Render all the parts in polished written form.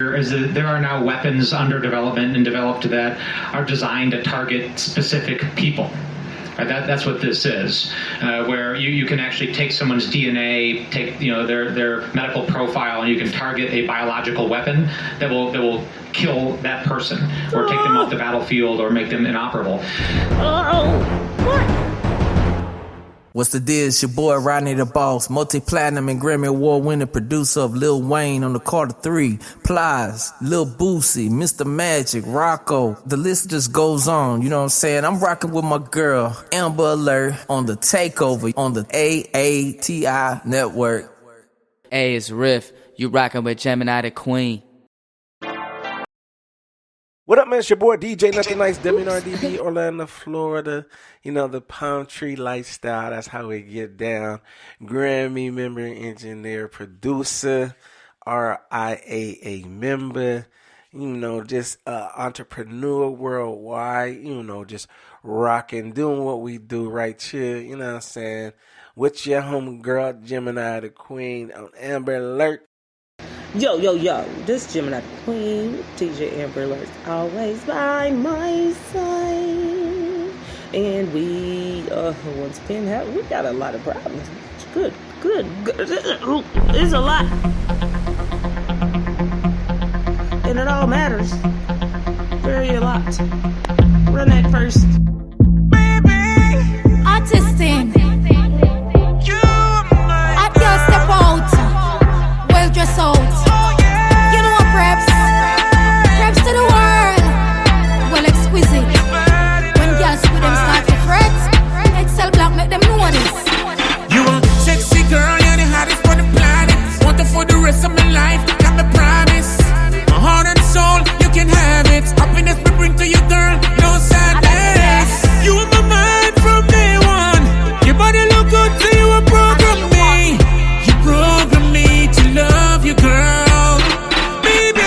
is that there are now weapons under development and developed that are designed to target specific people. That's what this is, where you can actually take someone's DNA, take their medical profile, and you can target a biological weapon that will kill that person, or take them off the battlefield, or make them inoperable. What's the deal? It's your boy Rodney the Boss, multi-platinum and Grammy Award-winning producer of Lil Wayne on the Carter 3, Plies, Lil Boosie, Mr. Magic, Rocco. The list just goes on, you know what I'm saying? I'm rocking with my girl, Amber Alert, on the Takeover on the AATI network. Hey, it's Riff. You rocking with Gemini the Queen. What up, man? It's your boy DJ Nothing Nice, WNRDB, Orlando, Florida. You know, the palm tree lifestyle, that's how we get down. Grammy member, engineer, producer, RIAA member, just entrepreneur worldwide, just rocking, doing what we do right here, you know what I'm saying? With your homegirl, Gemini the Queen on Amber Alert. Yo, this Gemini Queen, DJ Amber Alert, always by my side. And we, once again, we got a lot of problems. Good. There's a lot. And it all matters. Very a lot. Run that first. Artisting. Hot girl step out. Well dressed out. You know what, Preps? Preps to the world. Well exquisite. When girls with them start to fret, Excel block make them know this. You a sexy girl, you're the hottest on the planet. Want her for the rest of my life, got me promise. My heart and soul, you can have it. Happiness we bring to you, girl, no sadness. You in my mind from day one. Your body look good, so you a program me. You program me to love you, girl. Baby,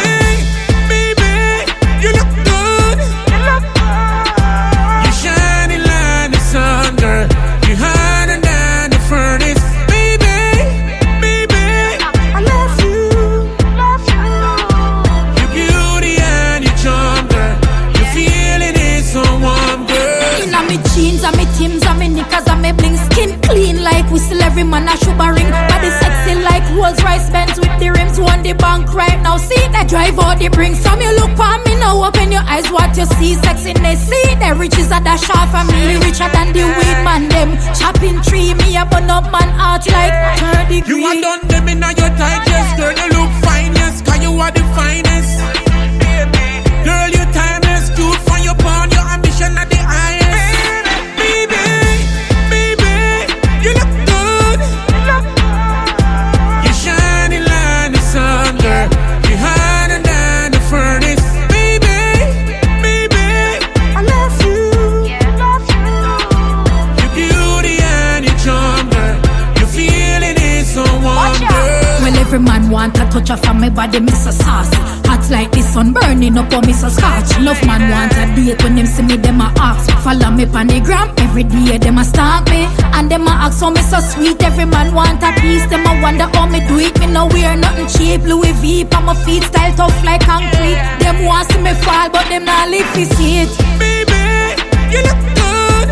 you look good. You shining like the sun, girl. You hotter than the furnace. Baby, I love you. Your beauty and your charm, girl. Your feeling is so warm, girl. Inna me jeans, and me Timbs, and me knickers, and me bling. Skin clean like whistle, every man a should ring. Body sexy like Rolls Royce Benz with the rims. On the bank right now, see that drive out the bring. Some you look for me now, open your eyes, what you see. Sexiness, see the riches are that shot for me. Richer than the weed man, them chopping tree. Me up on up man out like 30 degrees. You are done them in your tight, yes, girl. You look fine, yes, cause you are the finest. Girl, you timeless, good for your bond, your ambition at the highest. Baby, you look good. You shining like the sun, girl. You hotter than the furnace. Baby, I love you. Your beauty and your charm, girl. Your feeling is so warm, girl. Well, every man want a touch of my body, Mr. Saucy. Hot like the sun burning up on Mr. Scotch. Enough man want a date when them see me, them a ask. Follow me on the gram, every day them a stalk me. And them a ask how me so sweet. Every man want a piece, them a wonder how me do it. Me no wear nothing cheap, Louis V on my feet, style tough like concrete. Them want see me fall, but them not live to see it. Baby, you look good.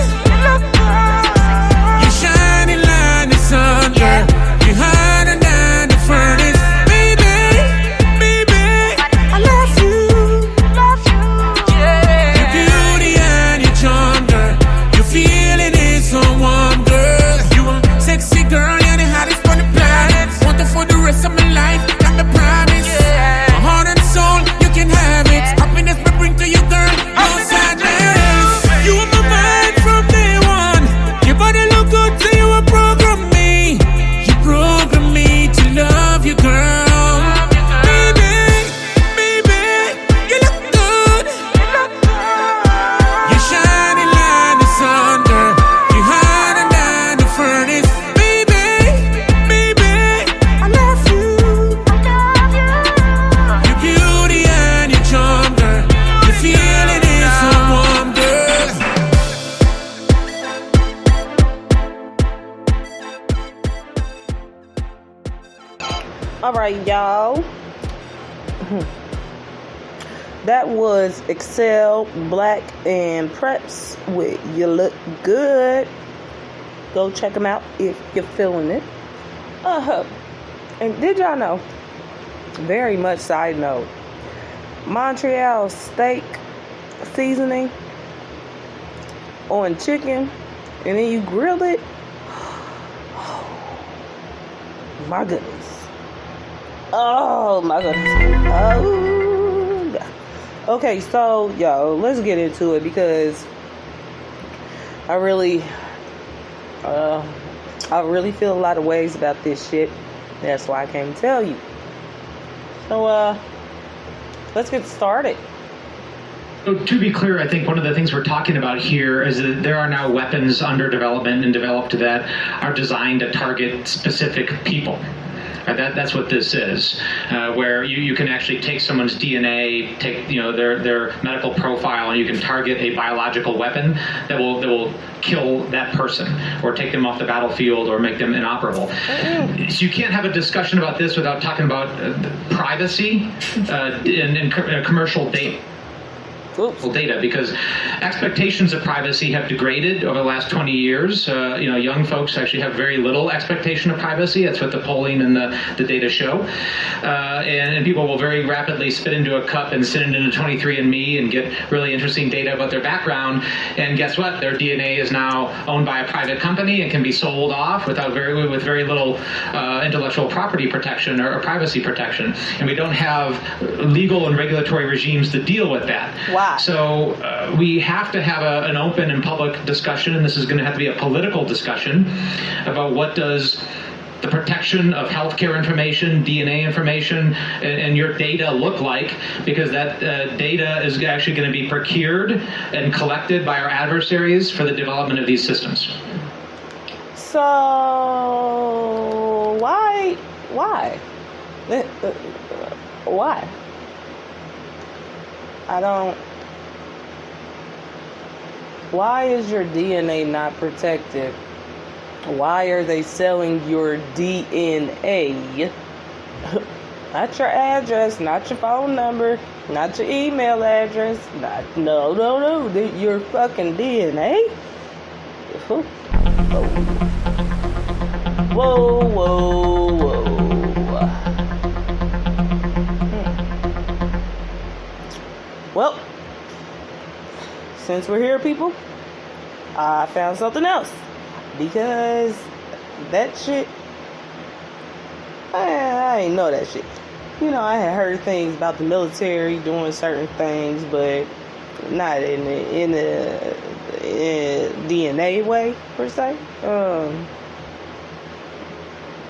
You shining like the sun, girl. You hotter than the furnace. Baby, I love you. Your beauty and your charm, girl. Your feeling is so warm, girl. You a sexy girl, you're the hottest on the planet. Want her for the rest of my life, got me promise. My heart and soul, you can have it. Happiness we bring to you, girl, no sadness. You in my mind from day one. Your body look good, so you a program me. You program me to love you, girl. Baby, you look good. You shining like the sun, girl. You hotter than the furnace. Baby, I love you. Your beauty and your charm, girl. Your feeling is so warm, girl. All right, y'all. That was Excel, Black, and Preps with You Look Good. Go check them out if you're feeling it. And did y'all know, very much side note, Montreal steak seasoning on chicken, and then you grill it. My goodness. Oh my goodness. Oh God. Okay, so yo, let's get into it because I really feel a lot of ways about this shit. That's why I came to tell you. So let's get started. So to be clear, I think one of the things we're talking about here is that there are now weapons under development and developed that are designed to target specific people. That's what this is, where you can actually take someone's DNA, take their medical profile, and you can target a biological weapon that will kill that person or take them off the battlefield or make them inoperable. So you can't have a discussion about this without talking about privacy and commercial data. Data, because expectations of privacy have degraded over the last 20 years. Young folks actually have very little expectation of privacy. That's what the polling and the data show. And people will very rapidly spit into a cup and send it into 23andMe and get really interesting data about their background. And guess what? Their DNA is now owned by a private company and can be sold off with very little intellectual property protection or privacy protection. And we don't have legal and regulatory regimes to deal with that. Wow. So we have to have an open and public discussion, and this is going to have to be a political discussion about what does the protection of healthcare information, DNA information, and your data look like, because that data is actually going to be procured and collected by our adversaries for the development of these systems. So why? Why? Why is your DNA not protected? Why are they selling your DNA? Not your address, not your phone number, not your email address. No. Your fucking DNA? Whoa. Well, since we're here, people, I found something else. Because that shit, I ain't know that shit. I had heard things about the military doing certain things, but not in the DNA way, per se.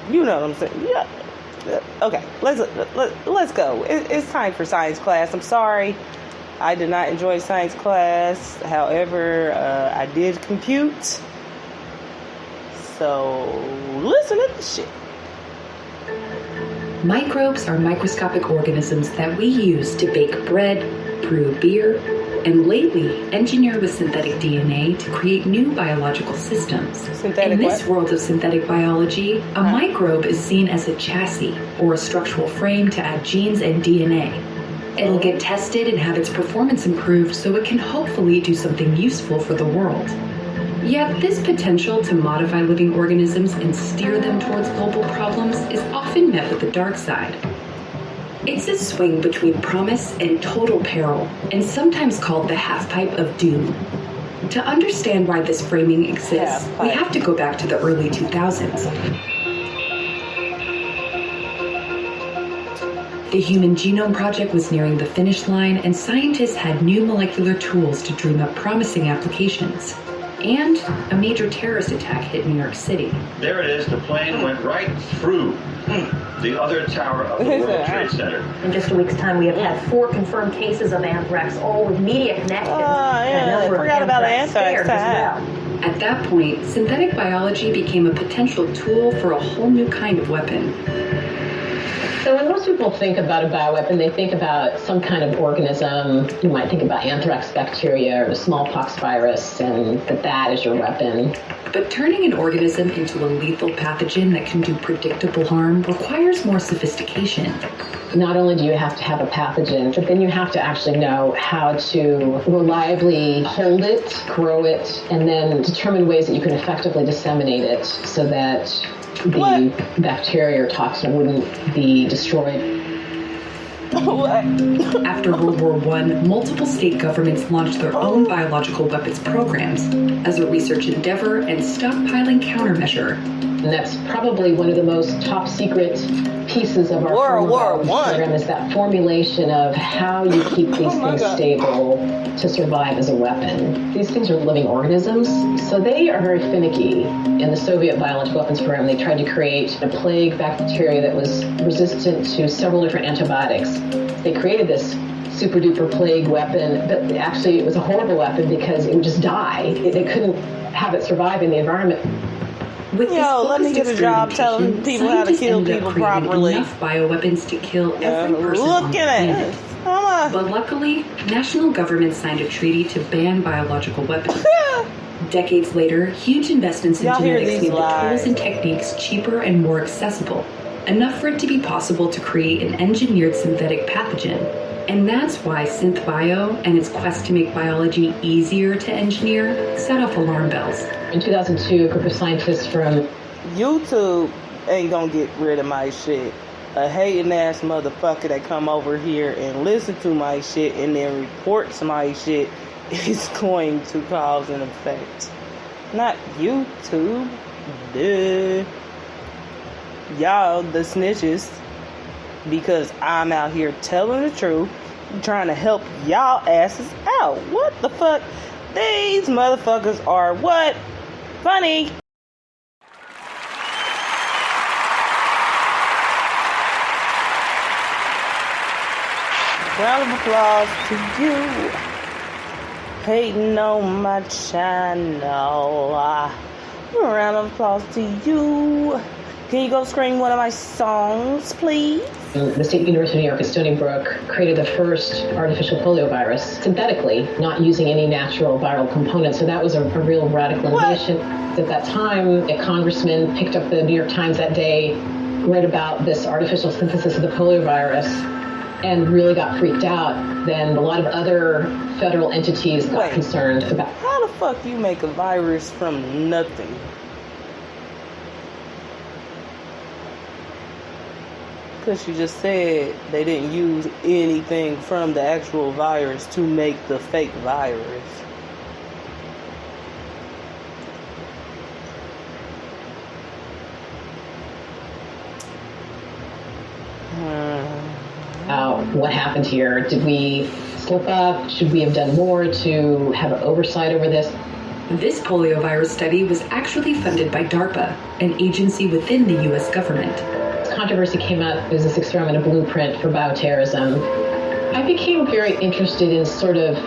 You know what I'm saying? Yeah. Okay, let's go. It's time for science class. I'm sorry. I did not enjoy science class. However, I did compute. So, listen to this shit. Microbes are microscopic organisms that we use to bake bread, brew beer, and lately engineer with synthetic DNA to create new biological systems. In this world of synthetic biology, a microbe is seen as a chassis or a structural frame to add genes and DNA. It'll get tested and have its performance improved so it can hopefully do something useful for the world. Yet this potential to modify living organisms and steer them towards global problems is often met with the dark side. It's a swing between promise and total peril, and sometimes called the half-pipe of doom. To understand why this framing exists, we have to go back to the early 2000s. The Human Genome Project was nearing the finish line, and scientists had new molecular tools to dream up promising applications. And a major terrorist attack hit New York City. There it is. The plane went right through the other tower of the World Trade Center. In just a week's time, we have had 4 confirmed cases of anthrax, all with media connections. I forgot about anthrax. At that point, synthetic biology became a potential tool for a whole new kind of weapon. So So when most people think about a bioweapon, they think about some kind of organism. You might think about anthrax bacteria or the smallpox virus, and that is your weapon. But turning an organism into a lethal pathogen that can do predictable harm requires more sophistication. Not only do you have to have a pathogen, but then you have to actually know how to reliably hold it, grow it, and then determine ways that you can effectively disseminate it so that the bacteria or toxin wouldn't be destroyed. After World War I, multiple state governments launched their own biological weapons programs as a research endeavor and stockpiling countermeasure. And that's probably one of the most top secret pieces of our program is that formulation of how you keep these things stable to survive as a weapon. These things are living organisms, so they are very finicky. In the Soviet biological weapons program, they tried to create a plague bacteria that was resistant to several different antibiotics. They created this super duper plague weapon, but actually it was a horrible weapon because it would just die. They couldn't have it survive in the environment. With let me get a job telling people how to kill people properly. Enough bioweapons to kill every person on the planet. But luckily, national governments signed a treaty to ban biological weapons. Decades later, huge investments in genetics made the tools and techniques cheaper and more accessible, enough for it to be possible to create an engineered synthetic pathogen. And that's why SynthBio and its quest to make biology easier to engineer set off alarm bells. In 2002, a group of scientists from YouTube ain't gonna get rid of my shit. A hating ass motherfucker that come over here and listen to my shit and then reports my shit is going to cause an effect. Not YouTube. Duh. Y'all the snitches. Because I'm out here telling the truth, trying to help y'all asses out. What the fuck? These motherfuckers are what? Funny. Round of applause to you. Hating on my channel. Round of applause to you. Can you go scream one of my songs, please? The State University of New York at Stony Brook created the first artificial polio virus synthetically, not using any natural viral components. So that was a real radical innovation. At that time, a congressman picked up the New York Times that day, read about this artificial synthesis of the polio virus, and really got freaked out. Then a lot of other federal entities got concerned about. How the fuck you make a virus from nothing? Because you just said they didn't use anything from the actual virus to make the fake virus. What happened here? Did we slip up? Should we have done more to have an oversight over this? This poliovirus study was actually funded by DARPA, an agency within the U.S. government. Controversy came up as this experiment, a blueprint for bioterrorism. I became very interested in sort of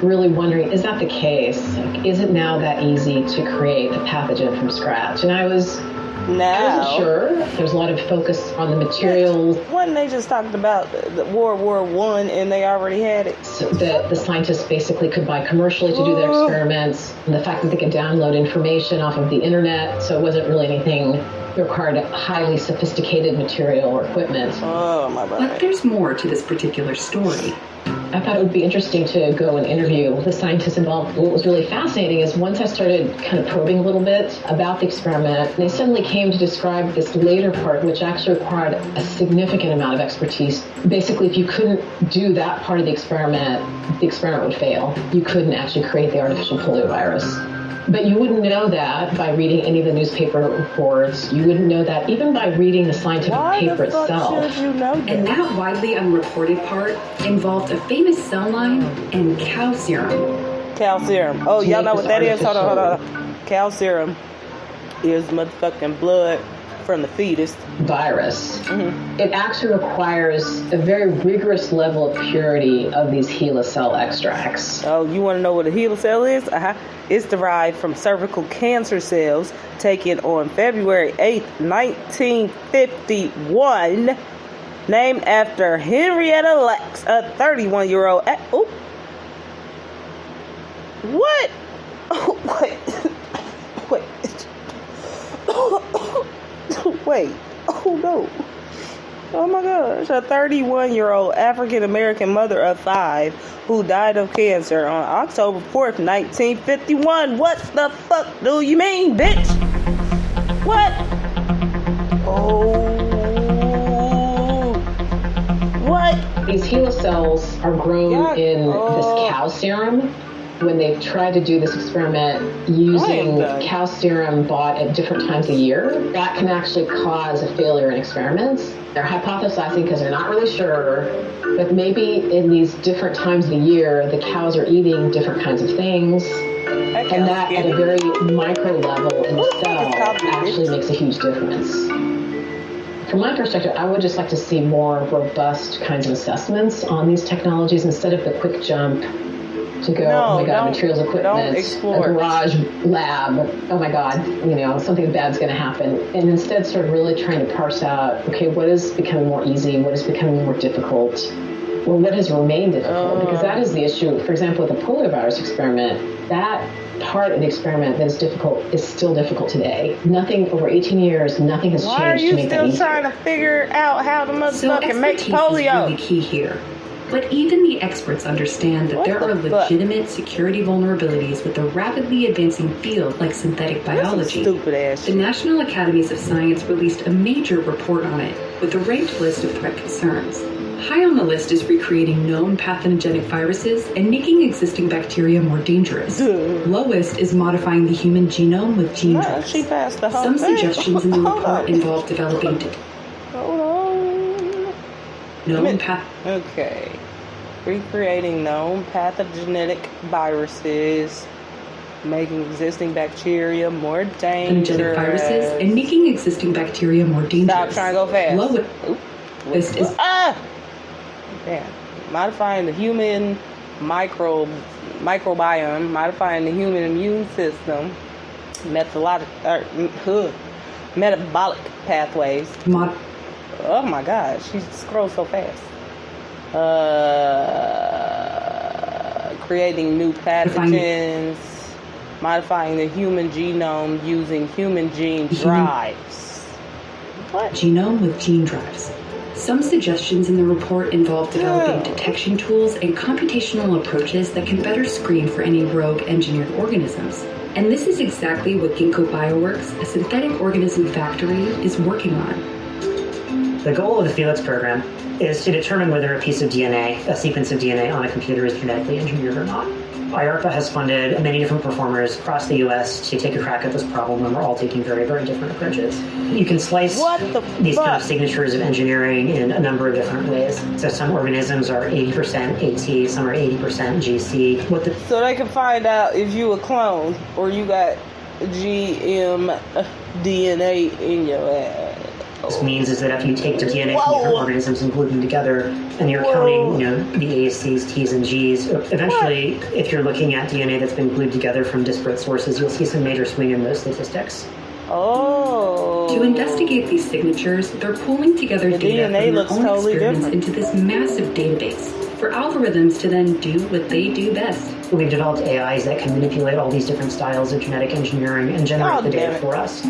really wondering, is that the case? Like, is it now that easy to create a pathogen from scratch? And I wasn't sure. There's a lot of focus on the materials. When they just talked about World War I and they already had it. So the scientists basically could buy commercially to do their experiments. And the fact that they could download information off of the internet, so it wasn't really anything that required highly sophisticated material or equipment. Oh, my God. But there's more to this particular story. I thought it would be interesting to go and interview the scientists involved. What was really fascinating is once I started kind of probing a little bit about the experiment, they suddenly came to describe this later part, which actually required a significant amount of expertise. Basically, if you couldn't do that part of the experiment would fail. You couldn't actually create the artificial poliovirus. But you wouldn't know that by reading any of the newspaper reports. You wouldn't know that even by reading the scientific paper itself. You know that? And that widely unreported part involved a famous cell line and cow serum. Cow serum. Oh, y'all know what that is? Hold on. Cow serum is motherfucking blood from the fetus. Virus. Mm-hmm. It actually requires a very rigorous level of purity of these HeLa cell extracts. Oh, you want to know what a HeLa cell is? It's derived from cervical cancer cells taken on February 8th, 1951 named after Henrietta Lacks, a 31-year-old. Oh, what? Oh, wait. Oh no. Oh my gosh. A 31-year-old African American mother of 5 who died of cancer on October 4th, 1951. What the fuck do you mean, bitch? What? Oh. What? These HeLa cells are grown in this cow serum. When they've tried to do this experiment using cow serum bought at different times of year, that can actually cause a failure in experiments. They're hypothesizing because they're not really sure, but maybe in these different times of the year, the cows are eating different kinds of things, and that at a very micro level in the cell actually makes a huge difference. From my perspective, I would just like to see more robust kinds of assessments on these technologies instead of the quick jump to go, oh my God, materials equipment, a garage lab, oh my God, something bad's going to happen. And instead sort of really trying to parse out, okay, what is becoming more easy? What is becoming more difficult? Well, what has remained difficult? Because that is the issue. For example, with the poliovirus experiment, that part of the experiment that is difficult is still difficult today. Nothing over 18 years, nothing has changed. Why are you still trying to figure out how to motherfucking make polio? Is really key here. But even the experts understand that there are legitimate security vulnerabilities with a rapidly advancing field like synthetic biology. The National Academies of Science released a major report on it with a ranked list of threat concerns. High on the list is recreating known pathogenic viruses and making existing bacteria more dangerous. Lowest is modifying the human genome with gene drugs. Some suggestions in the report involve developing recreating known pathogenic viruses, making existing bacteria more dangerous. Viruses and making existing bacteria more dangerous. Stop trying to go fast. Lowest is modifying the human microbiome, modifying the human immune system, metabolic pathways. Oh my God, she scrolls so fast. Creating new pathogens, modifying the human genome using human gene drives. What? Genome with gene drives. Some suggestions in the report involve developing detection tools and computational approaches that can better screen for any rogue engineered organisms. And this is exactly what Ginkgo Bioworks, a synthetic organism factory, is working on. The goal of the Felix program is to determine whether a piece of DNA, a sequence of DNA on a computer is genetically engineered or not. IARPA has funded many different performers across the U.S. to take a crack at this problem, and we're all taking very, very different approaches. You can slice these kind of signatures of engineering in a number of different ways. So some organisms are 80% AT, some are 80% GC. So they can find out if you a clone or you got GM DNA in your ass. This means is that if you take the DNA from different organisms and glue them together, and you're counting, the A's, C's, T's, and G's, eventually, if you're looking at DNA that's been glued together from disparate sources, you'll see some major swing in those statistics. To investigate these signatures, they're pulling together data from their own experiments into this massive database for algorithms to then do what they do best. We've developed AIs that can manipulate all these different styles of genetic engineering and generate the data for us.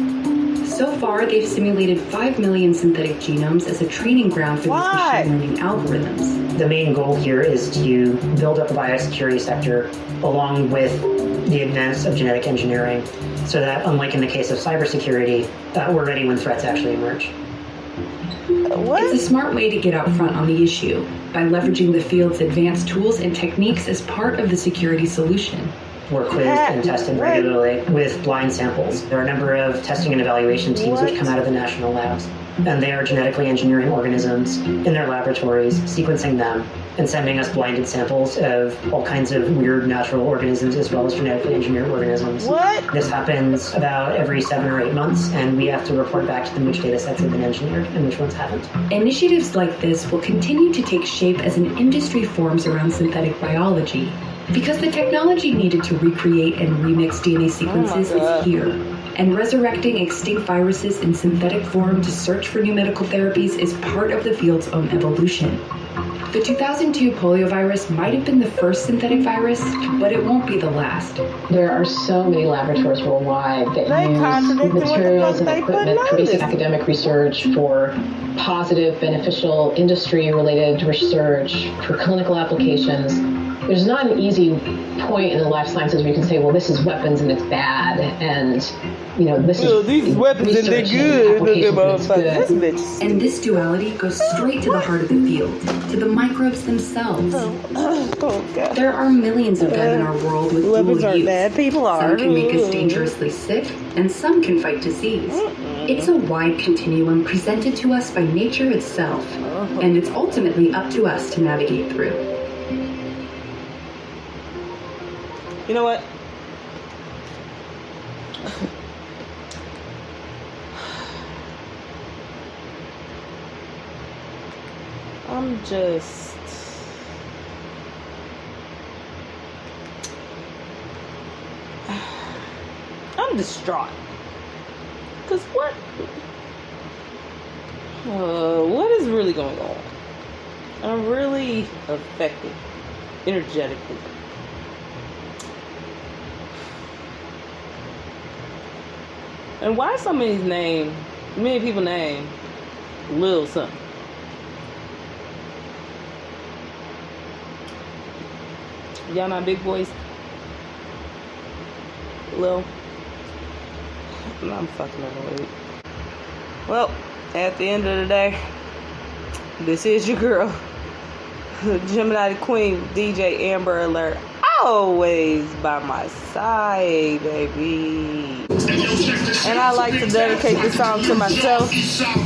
So far, they've simulated 5 million synthetic genomes as a training ground for these machine learning algorithms. The main goal here is to build up the biosecurity sector along with the advance of genetic engineering so that, unlike in the case of cybersecurity, we're ready when threats actually emerge. It's a smart way to get out front on the issue by leveraging the field's advanced tools and techniques as part of the security solution. We're quizzed and tested regularly with blind samples. There are a number of testing and evaluation teams which come out of the national labs, and they are genetically engineering organisms in their laboratories, sequencing them, and sending us blinded samples of all kinds of weird natural organisms as well as genetically engineered organisms. This happens about every 7 or 8 months, and we have to report back to them which data sets have been engineered and which ones haven't. Initiatives like this will continue to take shape as an industry forms around synthetic biology, because the technology needed to recreate and remix DNA sequences is here. and resurrecting extinct viruses in synthetic form to search for new medical therapies is part of the field's own evolution. The 2002 poliovirus might have been the first synthetic virus, but it won't be the last. There are so many laboratories worldwide that use materials and equipment for basic academic research, for positive, beneficial industry-related research, for clinical applications. There's not an easy point in the life sciences where you can say, well, this is weapons and it's bad, and this is these weapons and they're good. And this duality goes straight to the heart of the field, to the microbes themselves. There are millions of them in our world with weapons dual aren't use. bad. People are. Some can make us dangerously sick, and some can fight disease. It's a wide continuum presented to us by nature itself, and it's ultimately up to us to navigate through. You know what? I'm distraught. Cause what is really going on? I'm really affected energetically. And why so many people name Lil something? Y'all not big boys? Lil? No, I'm fucking over it. Well, at the end of the day, this is your girl, Gemini the Queen, DJ Amber Alert. Always by my side, baby. And I like to dedicate this song to myself because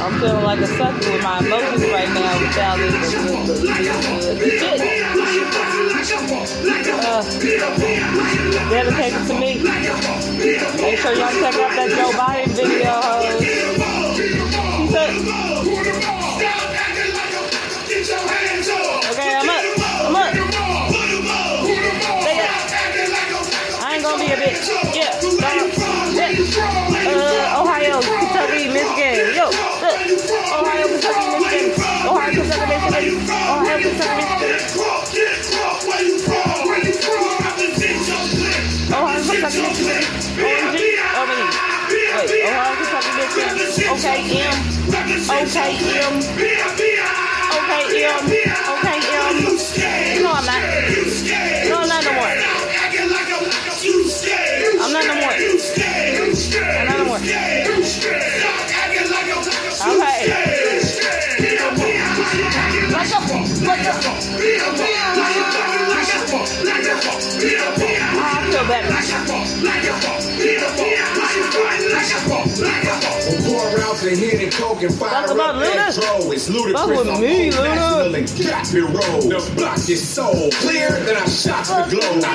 I'm feeling like a sucker with my emotions right now without this shit. Dedicated to me. Make sure y'all check out that Joe Biden video, Okay, I'm up. I ain't gonna be a bitch. Yeah. Ohio, Kentucky, Michigan. Yo. Ohio, Kentucky, Michigan. Ohio, Kentucky, Michigan. Ohio, Kentucky, Michigan. Ohio, Kentucky, Michigan. OMG. Wait, Ohio, Kentucky, Michigan. Okay, M. No, I'm not. No, I'm not no more. I'm not no more. Okay. I feel better. Talk about Luna. Fuck with me, Luna. The block is so clear that I shot the glow. I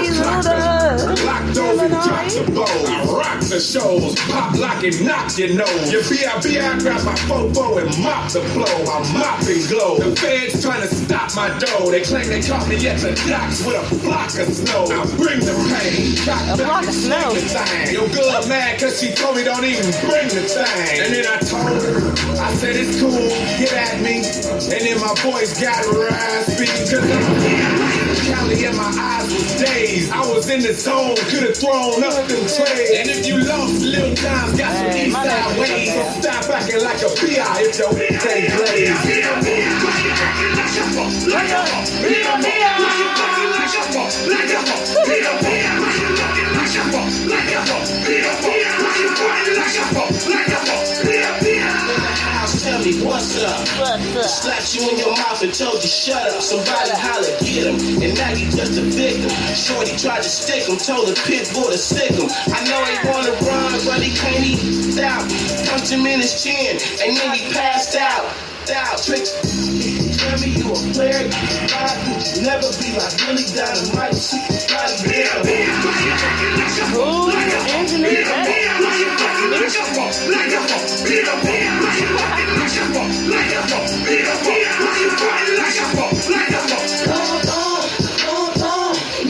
locked over and dropped the bow. I rock the shows, pop, lock, and knock your nose. Your B.I.B. I grab my fofo and mop the flow. I'm mopping glow. The feds trying to stop my dough. They claim they caught me at the docks with a flock of snow. I bring the pain. A flock of snow. Yo, girl mad cause she told me don't even bring the thing. And then I told her, I said it's cool, get at me. And then my voice got raspy. Cause Cali in my eyes was dazed. I was in the zone, could've thrown up them trays. And if you lost, Lil Times got some east side ways. So stop acting like a P.I. if your thing plays. Tell me what's up. Slapped you in your mouth and told you shut up. Somebody holler, get him. And now you just a victim. Shorty tried to stick him, told the pit bull to sick him. I know he wanna run, but he can't eat out. Punched him in his chin, and then he passed out. Tricks. Tell me you a player, you never be like Billy Dynamite. Who's engineer that?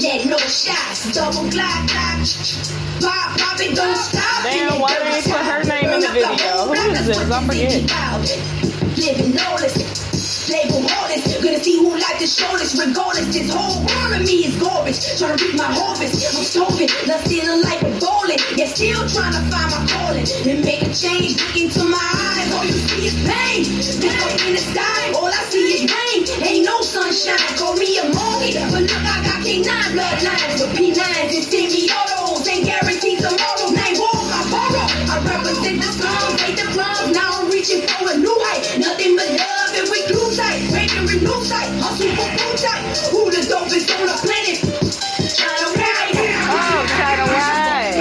Let no shots, double glide, glide. Pop, pop it, don't stop. Damn, why they ain't put her name in the video? Who is this? I forget. Living lawless. Label hardest, gonna see who like the shortest. Regardless, this whole world of me is garbage. Trying to reach my harvest, I'm starving. Not still life with balling, yet still trying to find my calling. And make a change, look into my eyes. All you see is pain. Look up in the sky, all I see is rain. Ain't no sunshine, call me a monkey. But look, I got K9 bloodlines. With P9s and semi-autos. Ain't guaranteed tomorrow. Night walk, I borrow. I represent the slums, hate the plums. Now I'm reaching for a new height. Nothing but love and we glue tight. Making renew tight, hustle for food tight. Who the dopest on the planet? China White. Oh, China White.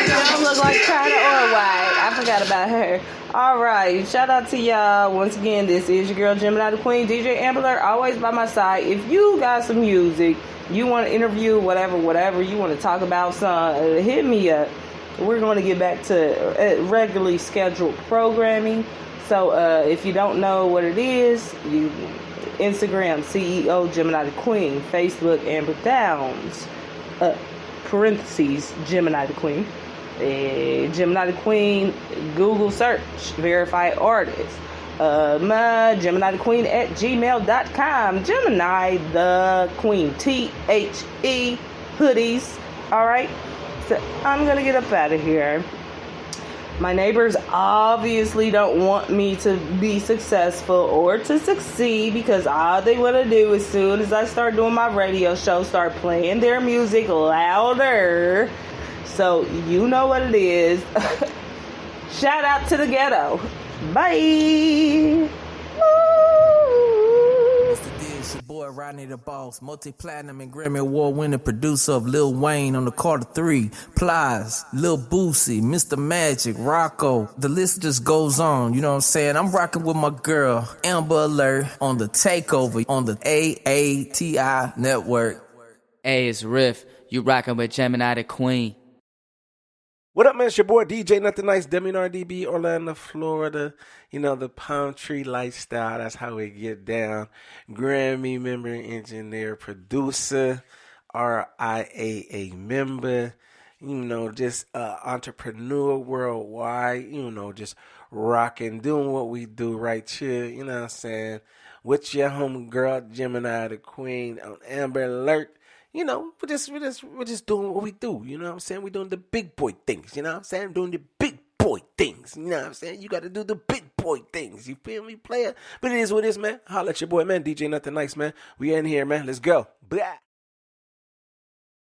Don't look like China or White. I forgot about her. All right, shout out to y'all. Once again, this is your girl Gemini the Queen, DJ Amber Alert, always by my side. If you got some music, you want to interview, whatever, you want to talk about, hit me up. We're going to get back to regularly scheduled programming. So if you don't know what it is, you Instagram CEO Gemini the Queen, Facebook Amber Downs, parentheses Gemini the Queen, Gemini the Queen, Google search, verified artist, Gemini the Queen at gmail.com, Gemini the Queen, THE hoodies. All right, so I'm gonna get up out of here. My neighbors obviously don't want me to be successful or to succeed because all they want to do as soon as I start doing my radio show, start playing their music louder. So you know what it is. Shout out to the ghetto. Bye. It's your boy Rodney the Boss, multi-platinum and Grammy Award-winning producer of Lil Wayne on the Carter 3, Plies, Lil Boosie, Mr. Magic, Rocco. The list just goes on, you know what I'm saying? I'm rocking with my girl, Amber Alert, on the Takeover on the AATI network. Hey, it's Riff. You rocking with Gemini the Queen. What up, man? It's your boy DJ Nothing Nice, Deminar DB, Orlando, Florida. You know, the palm tree lifestyle, that's how we get down. Grammy member, engineer, producer, RIAA member, you know, just entrepreneur worldwide, you know, just rocking, doing what we do right here, you know what I'm saying? With your homegirl, Gemini the Queen, on Amber Alert. You know, we're just doing what we do. You know what I'm saying? We're doing the big boy things. You know what I'm saying? Doing the big boy things. You know what I'm saying? You got to do the big boy things. You feel me, player? But it is what it is, man. Holla at your boy, man. DJ Nothing Nice, man. We in here, man. Let's go. Blah.